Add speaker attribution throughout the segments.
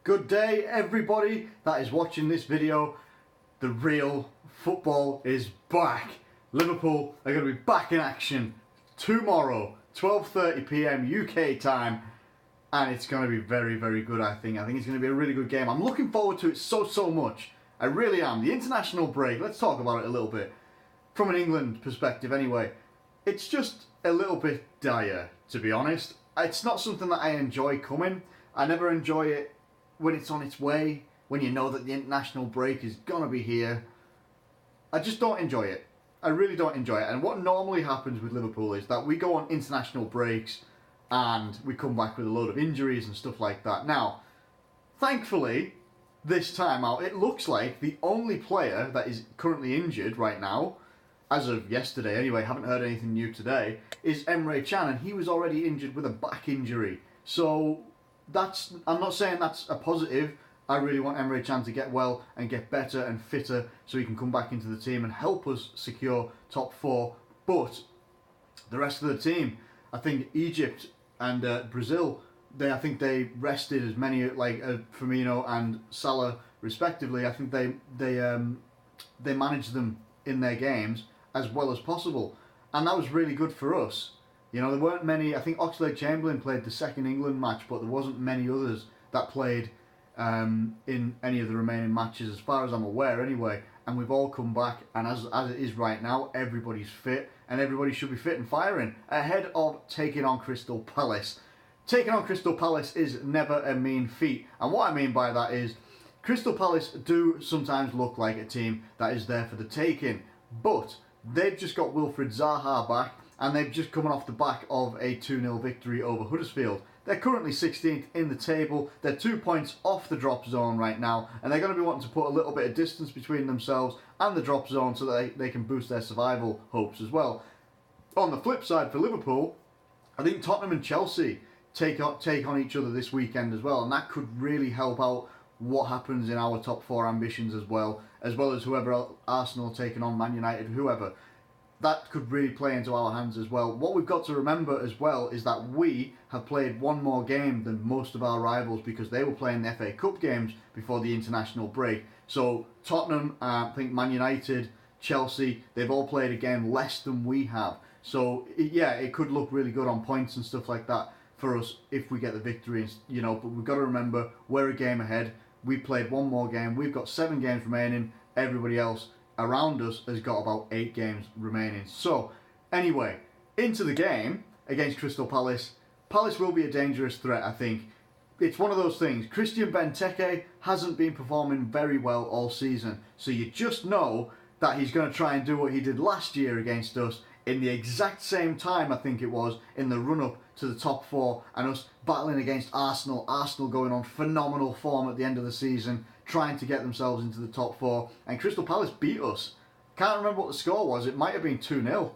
Speaker 1: Good day everybody that is watching this video. The real football is back. Liverpool are going to be back in action tomorrow, 12:30 PM UK time, and it's going to be very, very good. I think it's going to be a really good game. I'm looking forward to it so much. I really am. The international break, let's talk about it a little bit. From an England perspective anyway, it's just a little bit dire, to be honest. It's not something that I enjoy coming. I never enjoy it when it's on its way, when you know that the international break is going to be here. I just don't enjoy it. I really don't enjoy it. And what normally happens with Liverpool is that we go on international breaks and we come back with a load of injuries and stuff like that. Now, thankfully, this time out, it looks like the only player that is currently injured right now, as of yesterday anyway, haven't heard anything new today, is Emre Can, and he was already injured with a back injury. So I'm not saying that's a positive. I really want Emre Can to get well and get better and fitter so he can come back into the team and help us secure top four. But the rest of the team, I think Egypt and Brazil, I think they rested as many like Firmino and Salah respectively. I think they managed them in their games as well as possible, and that was really good for us. You know, there weren't many. I think Oxlade-Chamberlain played the second England match, but there wasn't many others that played in any of the remaining matches, as far as I'm aware anyway. And we've all come back, and as it is right now, everybody's fit, and everybody should be fit and firing ahead of taking on Crystal Palace. Taking on Crystal Palace is never a mean feat, and what I mean by that is Crystal Palace do sometimes look like a team that is there for the taking, but they've just got Wilfred Haha back, and they've just come off the back of a 2-0 victory over Huddersfield. They're currently 16th in the table. They're 2 points off the drop zone right now, and they're going to be wanting to put a little bit of distance between themselves and the drop zone so that they can boost their survival hopes as well. On the flip side for Liverpool, I think Tottenham and Chelsea take on each other this weekend as well, and that could really help out what happens in our top four ambitions as well as whoever else, Arsenal taking on Man United, whoever. That could really play into our hands as well. What we've got to remember as well is that we have played one more game than most of our rivals because they were playing the FA Cup games before the international break. So Tottenham, I think Man United, Chelsea, they've all played a game less than we have. So yeah, it could look really good on points and stuff like that for us if we get the victory, you know. But we've got to remember, we're a game ahead. We played one more game. We've got 7 games remaining. Everybody else around us has got about 8 games remaining. So anyway, into the game against Crystal Palace. Palace will be a dangerous threat, I think. It's one of those things. Christian Benteke hasn't been performing very well all season, so you just know that he's going to try and do what he did last year against us in the exact same time, I think it was, in the run-up to the top 4 and us battling against Arsenal. Arsenal going on phenomenal form at the end of the season, trying to get themselves into the top 4, and Crystal Palace beat us. Can't remember what the score was. It might have been 2-0.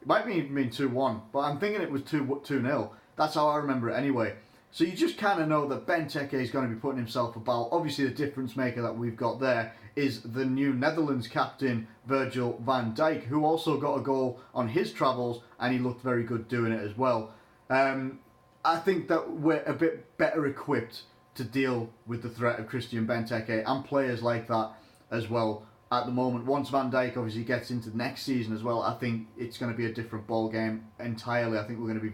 Speaker 1: It might have even been 2-1, but I'm thinking it was 2-0. That's how I remember it anyway. So you just kind of know that Benteke is going to be putting himself about. Obviously the difference maker that we've got there is the new Netherlands captain, Virgil van Dijk, who also got a goal on his travels, and he looked very good doing it as well. I think that we're a bit better equipped to deal with the threat of Christian Benteke and players like that as well at the moment. Once Van Dijk obviously gets into next season as well, I think it's going to be a different ball game entirely. I think we're going to be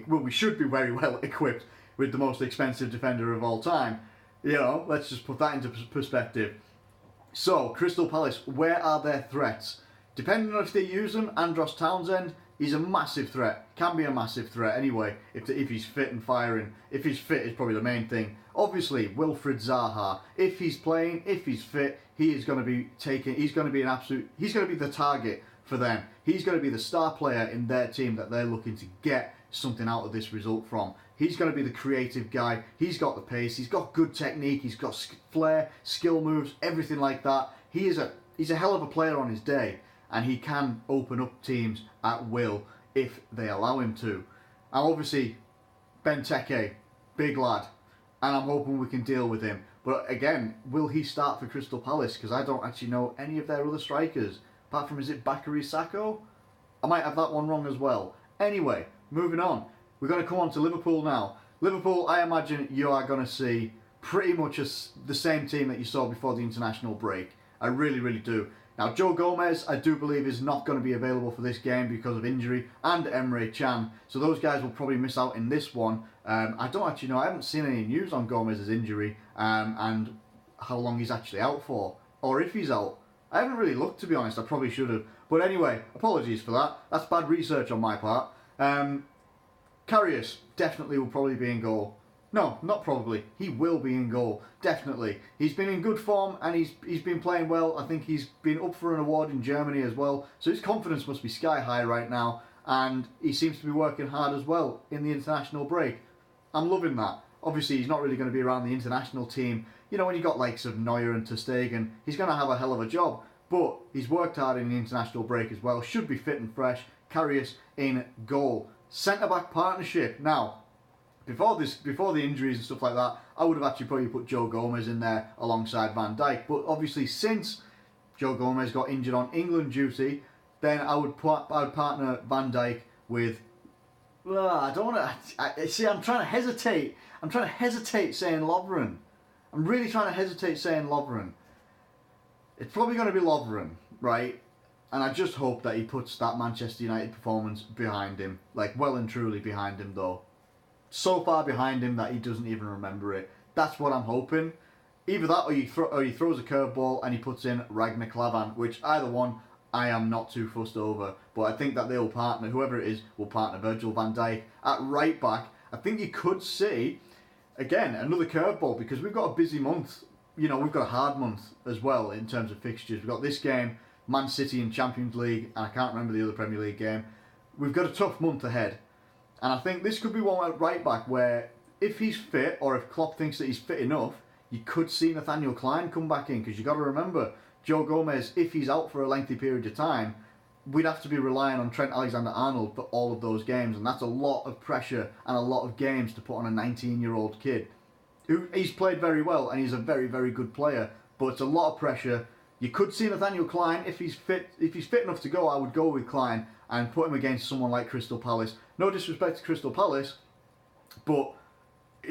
Speaker 1: we should be very well equipped with the most expensive defender of all time. You know, let's just put that into perspective. So, Crystal Palace, where are their threats? Depending on if they use them, Andros Townsend, he's a massive threat. Can be a massive threat anyway, if he's fit and firing. If he's fit is probably the main thing. Obviously, Wilfred Haha, if he's playing, if he's fit, he's going to be the target for them. He's going to be the star player in their team that they're looking to get something out of this result from. He's going to be the creative guy. He's got the pace. He's got good technique. He's got flair, skill moves, everything like that. He's a hell of a player on his day, and he can open up teams at will if they allow him to. And obviously, Benteke, big lad, and I'm hoping we can deal with him. But again, will he start for Crystal Palace? Because I don't actually know any of their other strikers, apart from, is it Bakary Sakho? I might have that one wrong as well. Anyway, moving on. We're going to come on to Liverpool now. Liverpool, I imagine you are going to see pretty much the same team that you saw before the international break. I really, really do. Now, Joe Gomez, I do believe, is not going to be available for this game because of injury, and Emre Can. So those guys will probably miss out in this one. I don't actually know. I haven't seen any news on Gomez's injury and how long he's actually out for, or if he's out. I haven't really looked, to be honest. I probably should have. But anyway, apologies for that. That's bad research on my part. Karius definitely will probably be in goal. No, not probably. He will be in goal. Definitely. He's been in good form and he's been playing well. I think he's been up for an award in Germany as well. So his confidence must be sky high right now. And he seems to be working hard as well in the international break. I'm loving that. Obviously, he's not really going to be around the international team. You know, when you've got likes of Neuer and ter Stegen, he's going to have a hell of a job. But he's worked hard in the international break as well. Should be fit and fresh. Karius in goal. Centre-back partnership. Now, before the injuries and stuff like that, I would have actually probably put Joe Gomez in there alongside Van Dijk. But obviously, since Joe Gomez got injured on England duty, then I would partner Van Dijk with. I don't want to. See, I'm trying to hesitate. I'm trying to hesitate saying Lovren. I'm really trying to hesitate saying Lovren. It's probably going to be Lovren, right? And I just hope that he puts that Manchester United performance behind him, like well and truly behind him, though. So far behind him that he doesn't even remember it. That's what I'm hoping. Either that or he throws a curveball and he puts in Ragnar Klavan, which either one I am not too fussed over. But I think that they'll partner, whoever it is, will partner Virgil van Dijk. At right back, I think you could see, again, another curveball because we've got a busy month. You know, we've got a hard month as well in terms of fixtures. We've got this game, Man City in Champions League, and I can't remember the other Premier League game. We've got a tough month ahead. And I think this could be one at right back where if he's fit, or if Klopp thinks that he's fit enough, you could see Nathaniel Clyne come back in. Because you've got to remember, Joe Gomez, if he's out for a lengthy period of time, we'd have to be relying on Trent Alexander-Arnold for all of those games. And that's a lot of pressure and a lot of games to put on a 19-year-old kid. He's played very well and he's a very, very good player. But it's a lot of pressure. You could see Nathaniel Clyne, if he's fit enough to go, I would go with Clyne and put him against someone like Crystal Palace. No disrespect to Crystal Palace, but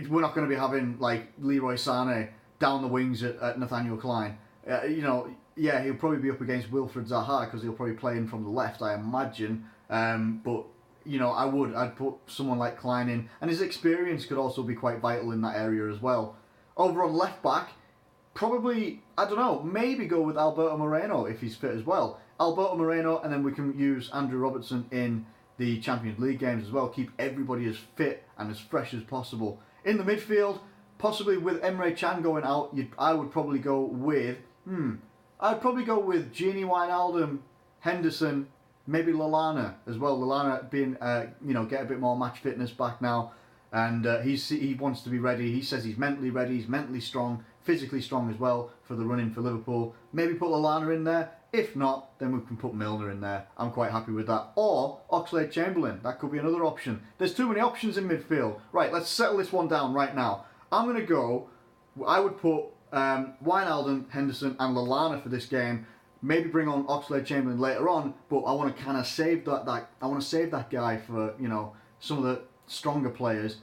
Speaker 1: we're not going to be having like Leroy Sané down the wings at Nathaniel Clyne. You know, yeah, he'll probably be up against Wilfred Zaha because he'll probably play in from the left, I imagine. But you know, I'd put someone like Clyne in, and his experience could also be quite vital in that area as well. Over on left back, probably, I don't know, maybe go with Alberto Moreno if he's fit as well. Alberto Moreno, and then we can use Andrew Robertson in the Champions League games as well. Keep everybody as fit and as fresh as possible. In the midfield, possibly with Emre Can going out, I would probably go with, I'd probably go with Gini Wijnaldum, Henderson, maybe Lallana as well. Lallana being, get a bit more match fitness back now. And he wants to be ready. He says he's mentally ready, he's mentally strong, physically strong as well for the run-in for Liverpool. Maybe put Lallana in there. If not, then we can put Milner in there. I'm quite happy with that. Or Oxlade-Chamberlain. That could be another option. There's too many options in midfield. Right, let's settle this one down right now. I'm going to go, I would put Wijnaldum, Henderson and Lallana for this game. Maybe bring on Oxlade-Chamberlain later on, but I want to kind of save that I want to save that guy for, you know, some of the stronger players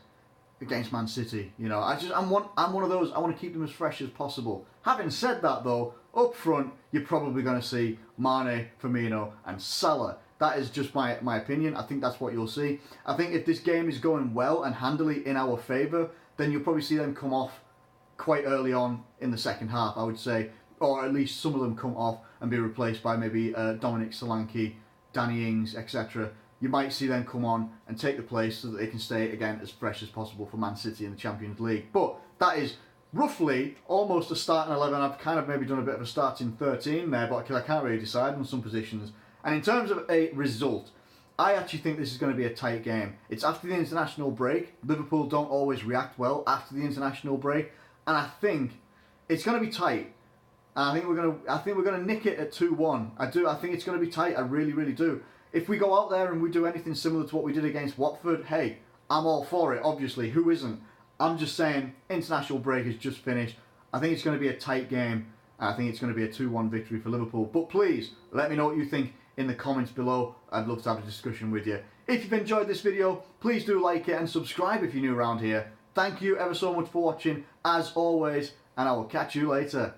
Speaker 1: against Man City. You know, I'm one of those, I want to keep them as fresh as possible. Having said that though, up front, you're probably going to see Mane, Firmino and Salah. That is just my opinion. I think that's what you'll see. I think if this game is going well and handily in our favour, then you'll probably see them come off quite early on in the second half, I would say. Or at least some of them come off and be replaced by maybe Dominic Solanke, Danny Ings, etc. You might see them come on and take the place so that they can stay, again, as fresh as possible for Man City in the Champions League. But that is roughly almost a starting 11. I've kind of maybe done a bit of a starting 13 there, but I can't really decide on some positions. And in terms of a result, I actually think this is going to be a tight game. It's after the international break. Liverpool don't always react well after the international break. And I think it's going to be tight. And I think we're going to nick it at 2-1. I think it's going to be tight. I really, really do. If we go out there and we do anything similar to what we did against Watford, hey, I'm all for it, obviously. Who isn't? I'm just saying, international break is just finished. I think it's going to be a tight game. I think it's going to be a 2-1 victory for Liverpool. But please, let me know what you think in the comments below. I'd love to have a discussion with you. If you've enjoyed this video, please do like it and subscribe if you're new around here. Thank you ever so much for watching, as always, and I will catch you later.